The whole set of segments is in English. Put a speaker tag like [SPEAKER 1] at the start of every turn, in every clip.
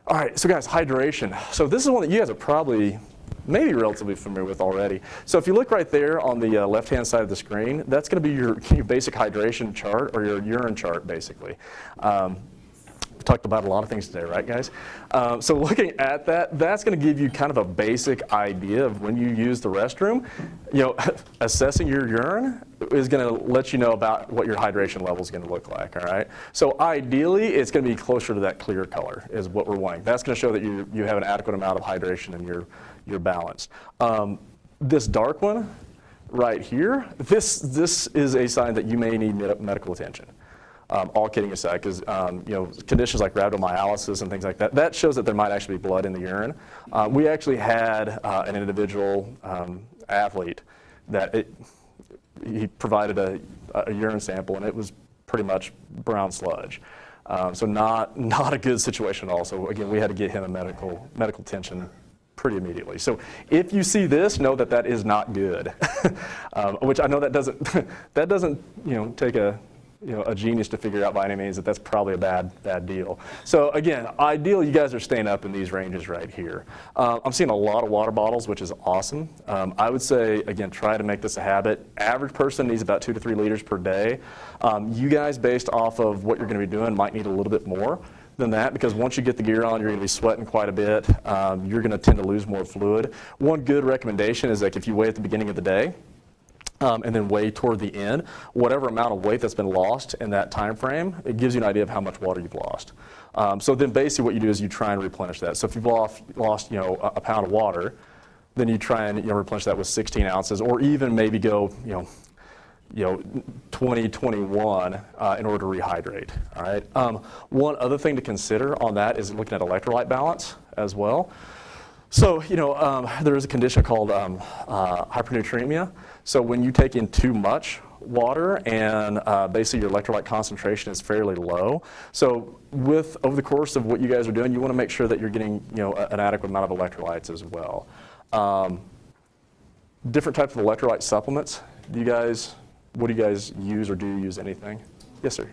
[SPEAKER 1] All right, so guys, hydration. So this is one that you guys are probably maybe relatively familiar with already. So if you look right there on the left-hand side of the screen, that's going to be your basic hydration chart, or your urine chart, basically. We talked about a lot of things today, right, guys? So looking at that, that's going to give you kind of a basic idea of when you use the restroom. Assessing your urine is going to let you know about what your hydration level is going to look like, all right? So ideally, it's going to be closer to that clear color is what we're wanting. That's going to show that you have an adequate amount of hydration and you're balanced. This dark one right here, this is a sign that you may need medical attention. All kidding aside, because conditions like rhabdomyolysis and things like that, that shows that there might actually be blood in the urine. We actually had an individual athlete that he provided a urine sample, and it was pretty much brown sludge. So not a good situation at all. So again, we had to get him a medical attention pretty immediately. So if you see this, know that that is not good. Which I know that doesn't take a genius to figure out by any means that that's probably a bad deal. So again, ideal, you guys are staying up in these ranges right here. I'm seeing a lot of water bottles, which is awesome. I would say, again, try to make this a habit. Average person needs about 2 to 3 liters per day. You guys, based off of what you're going to be doing, might need a little bit more than that, because once you get the gear on, you're going to be sweating quite a bit. You're going to tend to lose more fluid. One good recommendation is like if you weigh at the beginning of the day, and then weigh toward the end, whatever amount of weight that's been lost in that time frame, it gives you an idea of how much water you've lost. So then basically what you do is you try and replenish that. So if you've lost a pound of water, then you try and replenish that with 16 ounces, or even maybe go 20, 21 in order to rehydrate. All right. One other thing to consider on that is looking at electrolyte balance as well. So, there is a condition called hypernatremia. So when you take in too much water and basically your electrolyte concentration is fairly low. So over the course of what you guys are doing, you want to make sure that you're getting an adequate amount of electrolytes as well. Different types of electrolyte supplements. What do you guys use, or do you use anything? Yes, sir.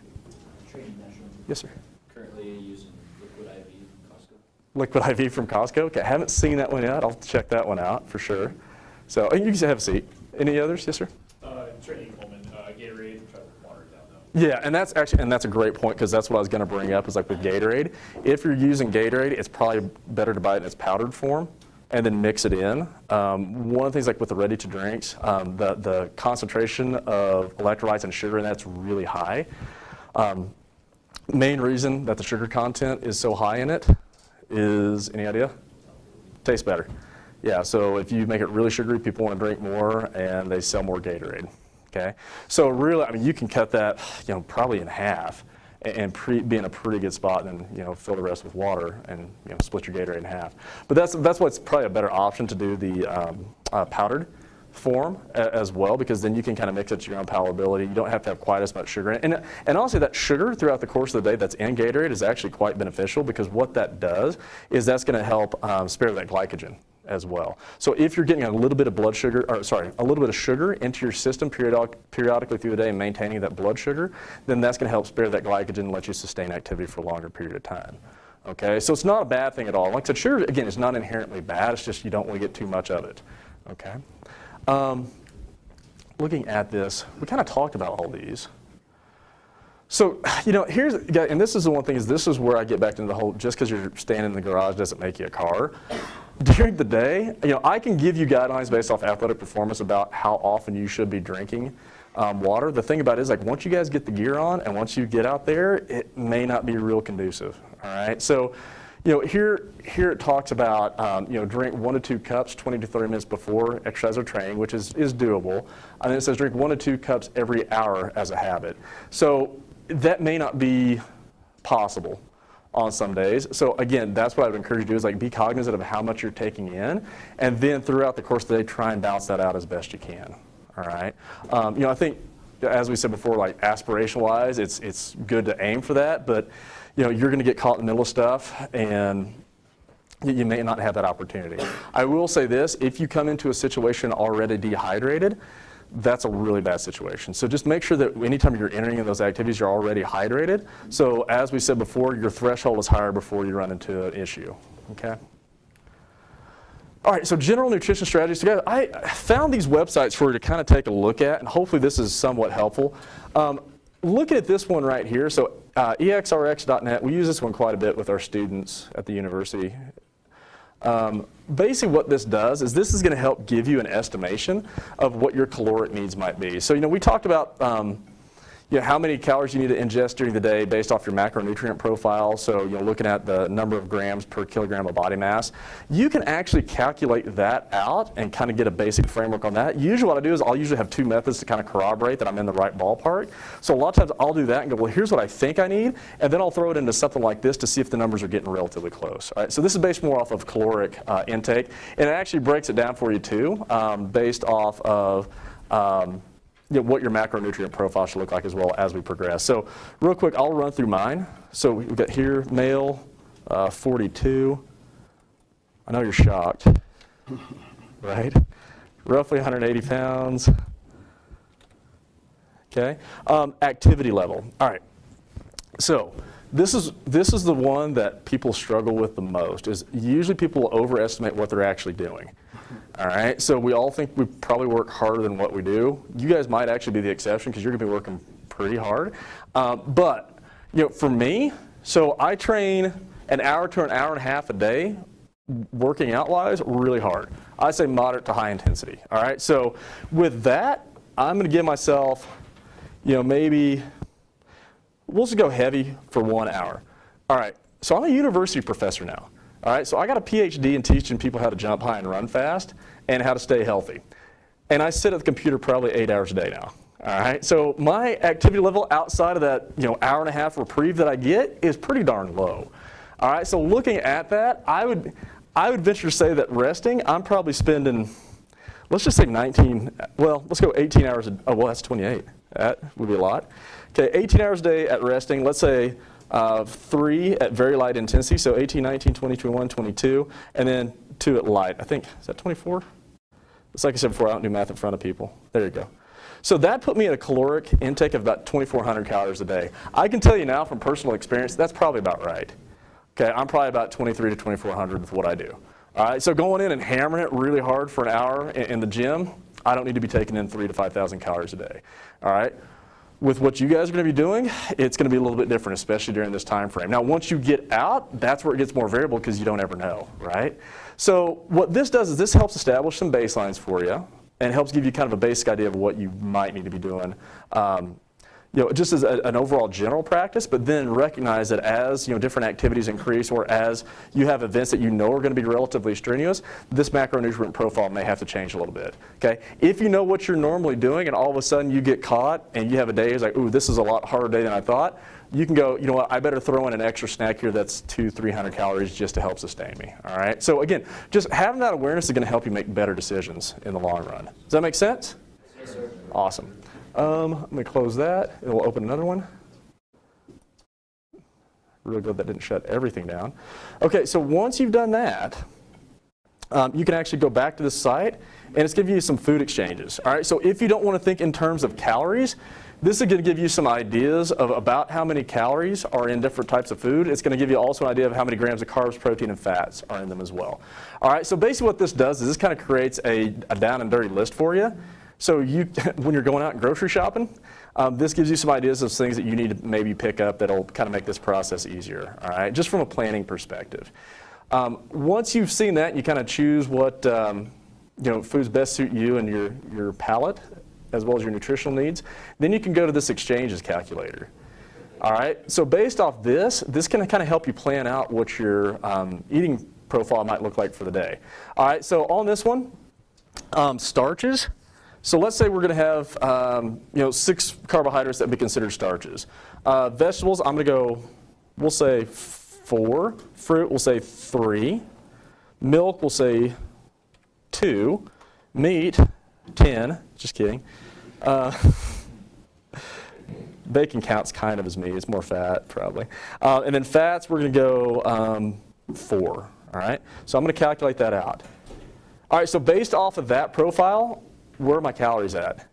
[SPEAKER 2] Training National.
[SPEAKER 1] Yes, sir.
[SPEAKER 2] Currently using Liquid IV from Costco.
[SPEAKER 1] Liquid IV from Costco? Okay, I haven't seen that one yet. I'll check that one out for sure. So you can have a seat. Any others? Yes, sir.
[SPEAKER 3] Training Coleman, Gatorade, try to water it down though.
[SPEAKER 1] Yeah, and that's a great point, because that's what I was going to bring up, is like with Gatorade. If you're using Gatorade, it's probably better to buy it in its powdered form and then mix it in. One of the things like with the ready to drinks, the concentration of electrolytes and sugar in that's really high. Main reason that the sugar content is so high in it is, any idea? Tastes better. Yeah, so if you make it really sugary, people want to drink more, and they sell more Gatorade. Okay, so really, you can cut that, probably in half, and be in a pretty good spot, and then fill the rest with water, and split your Gatorade in half. But that's what's probably a better option, to do the powdered form as well, because then you can kind of mix it to your own palatability. You don't have to have quite as much sugar in it. And honestly, that sugar throughout the course of the day that's in Gatorade is actually quite beneficial, because what that does is that's going to help spare that glycogen as well. So if you're getting a little bit of a little bit of sugar into your system periodically through the day and maintaining that blood sugar, then that's going to help spare that glycogen and let you sustain activity for a longer period of time. Okay, so it's not a bad thing at all. Like I said, sugar, again, is not inherently bad. It's just you don't want to get too much of it. Okay. Looking at this, we kind of talked about all these. So, and this is the one thing, is this is where I get back into the whole, just because you're standing in the garage doesn't make you a car. During the day, I can give you guidelines based off athletic performance about how often you should be drinking water. The thing about it is, like, once you guys get the gear on and once you get out there, it may not be real conducive, all right? So, here it talks about, drink 1 to 2 cups 20 to 30 minutes before exercise or training, which is doable. And then it says drink 1 to 2 cups every hour as a habit. So that may not be possible on some days. So again, that's what I would encourage you to do, is like be cognizant of how much you're taking in, and then throughout the course of the day, try and balance that out as best you can. All right. I think, as we said before, like aspiration-wise, it's good to aim for that, but you're going to get caught in the middle of stuff, and you may not have that opportunity. I will say this: if you come into a situation already dehydrated, that's a really bad situation. So just make sure that anytime you're entering in those activities, you're already hydrated. So as we said before, your threshold is higher before you run into an issue, okay? All right, so general nutrition strategies. So guys, I found these websites for you to kind of take a look at, and hopefully this is somewhat helpful. Looking at this one right here, so exrx.net, we use this one quite a bit with our students at the university. Basically what this does is this is going to help give you an estimation of what your caloric needs might be. So, we talked about how many calories you need to ingest during the day based off your macronutrient profile. So, looking at the number of grams per kilogram of body mass. You can actually calculate that out and kind of get a basic framework on that. Usually what I do is I'll usually have two methods to kind of corroborate that I'm in the right ballpark. So a lot of times I'll do that and go, well, here's what I think I need, and then I'll throw it into something like this to see if the numbers are getting relatively close. All right, so this is based more off of caloric intake, and it actually breaks it down for you too, based off of what your macronutrient profile should look like as well as we progress. So real quick, I'll run through mine. So we've got here, male, 42. I know you're shocked, right? Roughly 180 pounds. Okay. Activity level. All right. So this is the one that people struggle with the most, is usually people overestimate what they're actually doing. All right, so we all think we probably work harder than what we do. You guys might actually be the exception because you're going to be working pretty hard. But for me, so I train an hour to an hour and a half a day, working out wise, really hard. I say moderate to high intensity. All right, so with that, I'm going to give myself, maybe we'll just go heavy for 1 hour. All right, so I'm a university professor now. All right, so I got a PhD in teaching people how to jump high and run fast and how to stay healthy. And I sit at the computer probably 8 hours a day now. All right, so my activity level outside of that hour and a half reprieve that I get is pretty darn low. All right, so looking at that, I would venture to say that resting, I'm probably spending, let's just say 19, well, let's go 18 hours, well, that's 28. That would be a lot. Okay, 18 hours a day at resting, let's say 3 at very light intensity, so 18, 19, 20, 21, 22, and then 2 at light. I think, is that 24? It's like I said before, I don't do math in front of people. There you go. So that put me at a caloric intake of about 2,400 calories a day. I can tell you now from personal experience, that's probably about right. Okay, I'm probably about 23 to 2,400 with what I do. All right, so going in and hammering it really hard for an hour in the gym, I don't need to be taking in 3,000 to 5,000 calories a day. All right. With what you guys are going to be doing, it's going to be a little bit different, especially during this time frame. Now, once you get out, that's where it gets more variable because you don't ever know, right? So what this does is this helps establish some baselines for you and helps give you kind of a basic idea of what you might need to be doing, just as an overall general practice, but then recognize that as different activities increase or as you have events that are going to be relatively strenuous, this macronutrient profile may have to change a little bit. Okay, if you know what you're normally doing and all of a sudden you get caught and you have a day it's like, ooh, this is a lot harder day than I thought, you can go, you know what, I better throw in an extra snack here that's 200-300 calories just to help sustain me. All right, so again, just having that awareness is going to help you make better decisions in the long run. Does that make sense?
[SPEAKER 2] Yes, sir.
[SPEAKER 1] Awesome. Let me close that, and we'll open another one. Really good that didn't shut everything down. Okay, so once you've done that, you can actually go back to the site, and it's giving you some food exchanges. All right, so if you don't want to think in terms of calories, this is going to give you some ideas of about how many calories are in different types of food. It's going to give you also an idea of how many grams of carbs, protein, and fats are in them as well. All right, so basically what this does is this kind of creates a down and dirty list for you. So when you're going out and grocery shopping, this gives you some ideas of things that you need to maybe pick up that'll kind of make this process easier, all right, just from a planning perspective. Once you've seen that, you kind of choose what foods best suit you and your palate, as well as your nutritional needs. Then you can go to this exchanges calculator. All right, so based off this can kind of help you plan out what your eating profile might look like for the day. All right, so on this one, starches. So let's say we're going to have 6 carbohydrates that would be considered starches. Vegetables, I'm going to go, we'll say 4. Fruit, we'll say 3. Milk, we'll say 2. Meat, 10. Just kidding. Bacon counts kind of as meat. It's more fat, probably. And then fats, we're going to go 4. All right. So I'm going to calculate that out. All right. So based off of that profile, where are my calories at?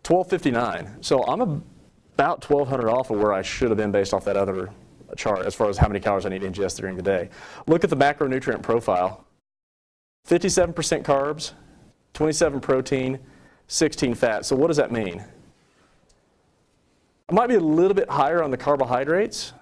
[SPEAKER 1] 1259. So I'm about 1,200 off of where I should have been based off that other chart as far as how many calories I need to ingest during the day. Look at the macronutrient profile. 57% carbs, 27 protein, 16 fat. So what does that mean? I might be a little bit higher on the carbohydrates.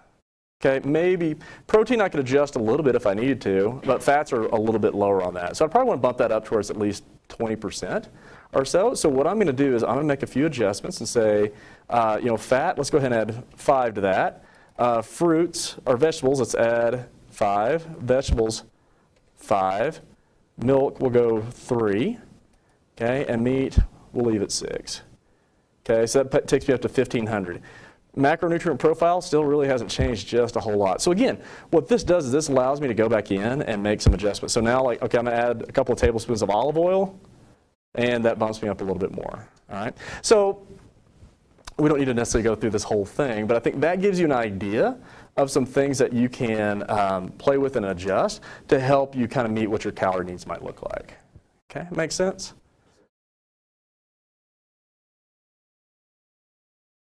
[SPEAKER 1] Okay, maybe protein I could adjust a little bit if I needed to, but fats are a little bit lower on that. So I probably want to bump that up towards at least 20% or so. So what I'm going to do is I'm going to make a few adjustments and say, fat, let's go ahead and add 5 to that. Fruits or vegetables, let's add 5. Vegetables, 5. Milk, we'll go 3. Okay, and meat, we'll leave it 6. Okay, so that takes me up to 1,500. Macronutrient profile still really hasn't changed just a whole lot. So again, what this does is this allows me to go back in and make some adjustments. So now, I'm going to add a couple of tablespoons of olive oil, and that bumps me up a little bit more. All right. So we don't need to necessarily go through this whole thing, but I think that gives you an idea of some things that you can play with and adjust to help you kind of meet what your calorie needs might look like. Okay, makes sense?